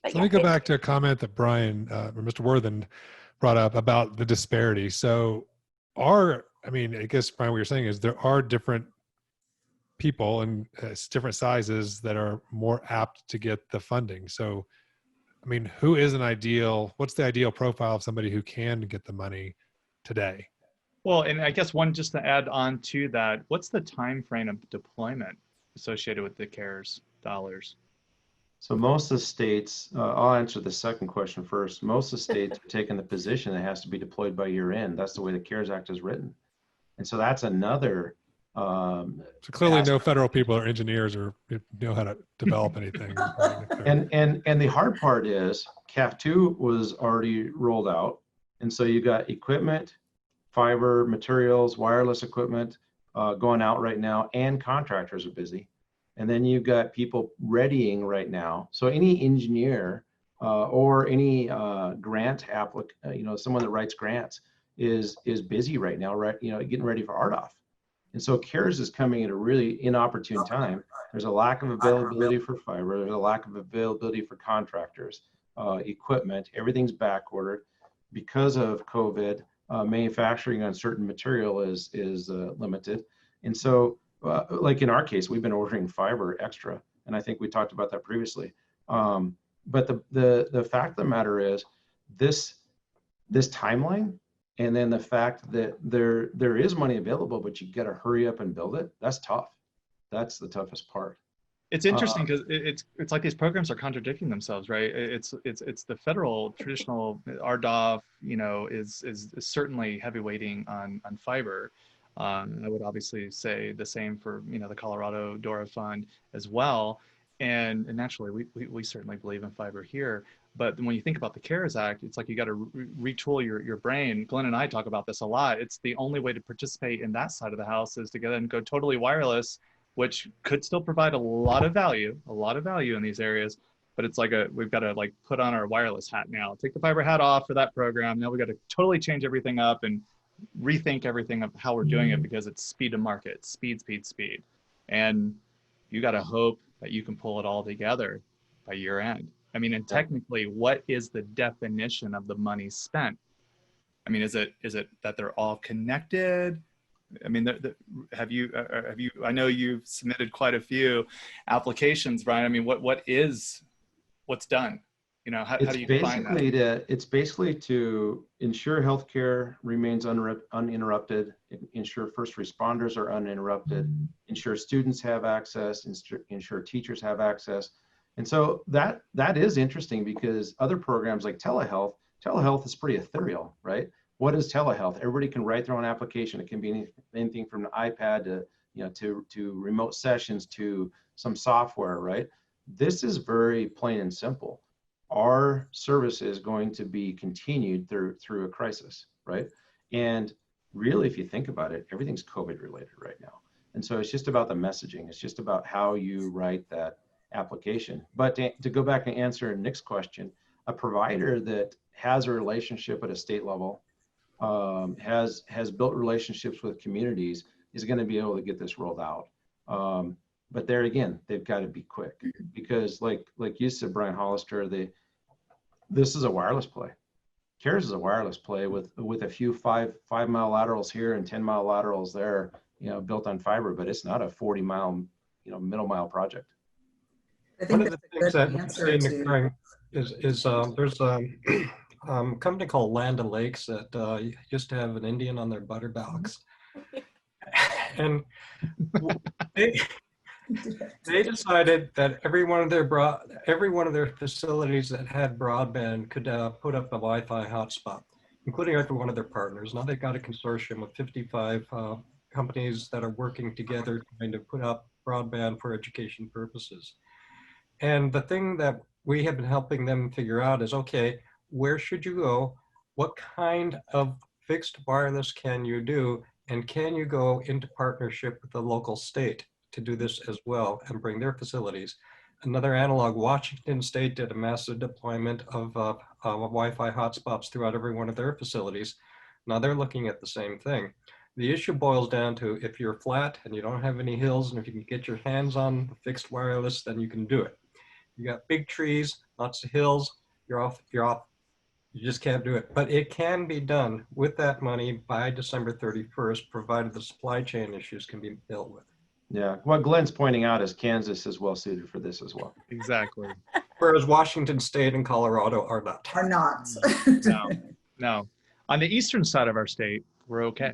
But So yeah, let me go back to a comment that Brian or Mr. Worthen brought up about the disparity. So I guess Brian, what you're saying is there are different people and different sizes that are more apt to get the funding. So, I mean, what's the ideal profile of somebody who can get the money today? Well, and I guess one just to add on to that, what's the time frame of deployment associated with the CARES dollars? So most of the states, I'll answer the second question first. Most of the states are taking the position that it has to be deployed by year end. That's the way the CARES Act is written. And so that's another. So clearly no federal people or engineers or know how to develop anything. And the hard part is CAF 2 was already rolled out. And so you got equipment, fiber, materials, wireless equipment going out right now, and contractors are busy. And then you've got people readying right now. So any engineer or any grant applicant, someone that writes grants is busy right now, right? Getting ready for RDOF. And so CARES is coming at a really inopportune time. There's a lack of availability for fiber. There's a lack of availability for contractors, equipment. Everything's back ordered because of COVID. Manufacturing on certain material is limited, and so. Like in our case, we've been ordering fiber extra, and I think we talked about that previously. But the fact of the matter is, this timeline, and then the fact that there is money available, but you got to hurry up and build it. That's tough. That's the toughest part. It's interesting because it's like these programs are contradicting themselves, right? It's the federal traditional RDOF, is certainly heavyweighting on fiber. I would obviously say the same for the Colorado DORA fund as well, and naturally we certainly believe in fiber here. But when you think about the CARES Act, it's like you got to retool your brain. Glenn and I talk about this a lot. It's the only way to participate in that side of the house is to go and go totally wireless, which could still provide a lot of value in these areas. But it's like we've got to put on our wireless hat now, take the fiber hat off for that program. Now we got to totally change everything up and rethink everything of how we're doing it because it's speed to market, speed. And you got to hope that you can pull it all together by year end. I mean, and technically, what is the definition of the money spent? I mean, is it that they're all connected? I mean, have you? I know you've submitted quite a few applications, Brian. I mean, what's done? How do you define that? It's basically to ensure healthcare remains uninterrupted, ensure first responders are uninterrupted, ensure students have access, ensure teachers have access. And so that is interesting because other programs like telehealth is pretty ethereal, right? What is telehealth? Everybody can write their own application. It can be anything from an iPad to remote sessions to some software, right? This is very plain and simple. Our service is going to be continued through a crisis, right? And really, if you think about it, everything's COVID related right now. And so it's just about the messaging. It's just about how you write that application. But to go back and answer Nick's question, a provider that has a relationship at a state level, has built relationships with communities is going to be able to get this rolled out. But there again, they've got to be quick because like you said, Brian Hollister, this is a wireless play. CARES is a wireless play with a few 5-mile laterals here and 10-mile laterals there, built on fiber, but it's not a 40-mile, middle mile project. I think one of the things that we're seeing occurring is there's a company called Land O'Lakes that used to have an Indian on their butter box. And they decided that every one of their facilities that had broadband could put up a Wi-Fi hotspot, including every one of their partners. Now they've got a consortium of 55 companies that are working together trying to put up broadband for education purposes. And the thing that we have been helping them figure out is, okay, where should you go? What kind of fixed wireless can you do? And can you go into partnership with the local state to do this as well and bring their facilities? Another analog, Washington State did a massive deployment of Wi-Fi hotspots throughout every one of their facilities. Now they're looking at the same thing. The issue boils down to if you're flat and you don't have any hills and if you can get your hands on fixed wireless, then you can do it. You got big trees, lots of hills, you're off, you just can't do it. But it can be done with that money by December 31st, provided the supply chain issues can be dealt with. Yeah, what Glenn's pointing out is Kansas is well suited for this as well. Exactly. Whereas Washington State and Colorado are not. Are not. No, no. On the eastern side of our state, we're okay.